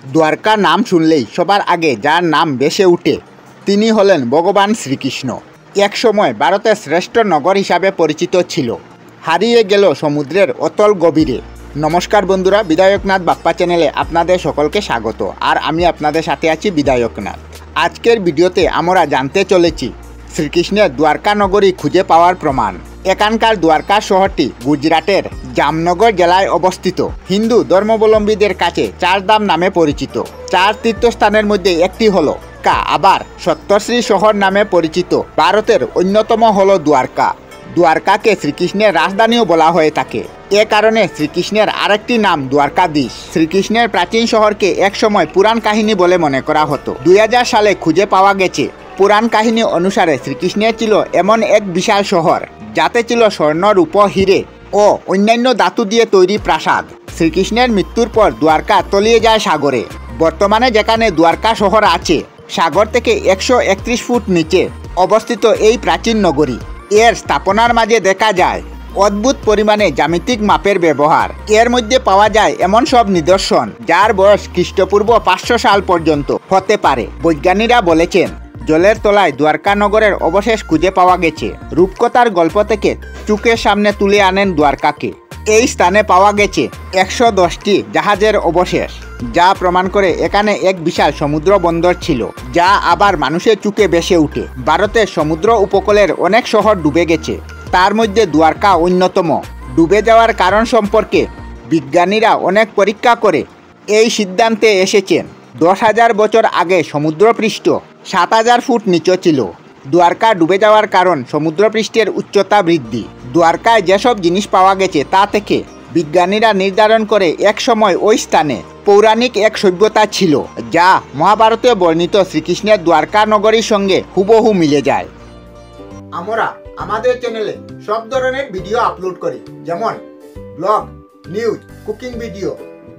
দ্বারকা নাম শুনলেই সবার আগে যার নাম ভেসে ওঠে তিনি হলেন ভগবান শ্রীকৃষ্ণ। এক সময় ভারতের শ্রেষ্ঠ নগর হিসাবে পরিচিত ছিল, হারিয়ে গেল সমুদ্রের অতল গভীরে। নমস্কার বন্ধুরা, বিধায়কনাথ বাপ্পা চ্যানেলে আপনাদের সকলকে স্বাগত। আর আমি আপনাদের সাথে আছি বিধায়কনাথ। আজকের ভিডিওতে আমরা জানতে চলেছি শ্রীকৃষ্ণের দ্বারকা নগরী খুঁজে পাওয়ার প্রমাণ। এখানকার দ্বারকা শহরটি গুজরাটের জামনগর জেলায় অবস্থিত। হিন্দু ধর্মাবলম্বীদের কাছে চারধাম নামে পরিচিত। চার তীর্থস্থানের মধ্যে একটি হলো আবার সপ্তর্ষি শহর নামে পরিচিত। ভারতের অন্যতম হলো দ্বারকা। দ্বারকাকে শ্রীকৃষ্ণের রাজধানীও বলা হয়ে থাকে। এ কারণে শ্রীকৃষ্ণের আরেকটি নাম দ্বারকাধীশ। শ্রীকৃষ্ণের প্রাচীন শহরকে একসময় পুরাণ কাহিনী বলে মনে করা হতো। 2000 সালে খুঁজে পাওয়া গেছে পুরাণ কাহিনী অনুসারে শ্রীকৃষ্ণের ছিল এমন এক বিশাল শহর যাতে ছিল স্বর্ণ, রূপ, হিরে ও অন্যান্য ধাতু দিয়ে তৈরি প্রাসাদ। শ্রীকৃষ্ণের মৃত্যুর পর দ্বারকা তলিয়ে যায় সাগরে। বর্তমানে যেখানে দ্বারকা শহর আছে, সাগর থেকে 131 ফুট নিচে অবস্থিত এই প্রাচীন নগরী। এর স্থাপনার মাঝে দেখা যায় অদ্ভুত পরিমাণে জ্যামিতিক মাপের ব্যবহার। এর মধ্যে পাওয়া যায় এমন সব নিদর্শন যার বয়স খ্রিস্টপূর্ব 500 সাল পর্যন্ত হতে পারে। বৈজ্ঞানিকরা বলেছেন জলের তলায় দ্বারকা নগরের অবশেষ খুঁজে পাওয়া গেছে। রূপকথার গল্প থেকে চোখের সামনে তুলে আনেন দ্বারকাকে। এই স্থানে পাওয়া গেছে 110টি জাহাজের অবশেষ, যা প্রমাণ করে এখানে এক বিশাল সমুদ্র বন্দর ছিল, যা আবার মানুষের চোখে ভেসে ওঠে। ভারতের সমুদ্র উপকূলের অনেক শহর ডুবে গেছে, তার মধ্যে দ্বারকা অন্যতম। ডুবে যাওয়ার কারণ সম্পর্কে বিজ্ঞানীরা অনেক পরীক্ষা করে এই সিদ্ধান্তে এসেছেন। 10,000 বছর আগে সমুদ্রপৃষ্ঠ 7,000 ফুট নিচে ছিল। দ্বারকা ডুবে যাওয়ার কারণ সমুদ্রপৃষ্ঠের উচ্চতা বৃদ্ধি। দ্বারকায় যেসব জিনিস পাওয়া গেছে তা থেকে বিজ্ঞানীরা নির্ধারণ করে এক সময় ওই স্থানে পৌরাণিক এক সভ্যতা ছিল, যা মহাভারতে বর্ণিত শ্রীকৃষ্ণের দ্বারকা নগরীর সঙ্গে হুবহু মিলে যায়। আমরা আমাদের চ্যানেলে সব ধরনের ভিডিও আপলোড করি, যেমন ব্লগ, নিউজ, কুকিং ভিডিও,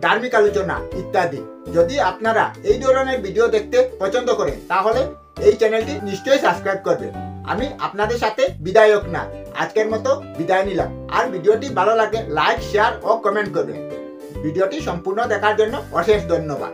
ধার্মিক আলোচনা ইত্যাদি। যদি আপনারা এই ধরনের ভিডিও দেখতে পছন্দ করেন তাহলে এই চ্যানেলটি নিশ্চয়ই সাবস্ক্রাইব করবেন। আমি আপনাদের সাথে বিধায়কনাথ আজকের মতো বিদায় নিলাম। আর ভিডিওটি ভালো লাগে লাইক, শেয়ার ও কমেন্ট করবেন। ভিডিওটি সম্পূর্ণ দেখার জন্য অশেষ ধন্যবাদ।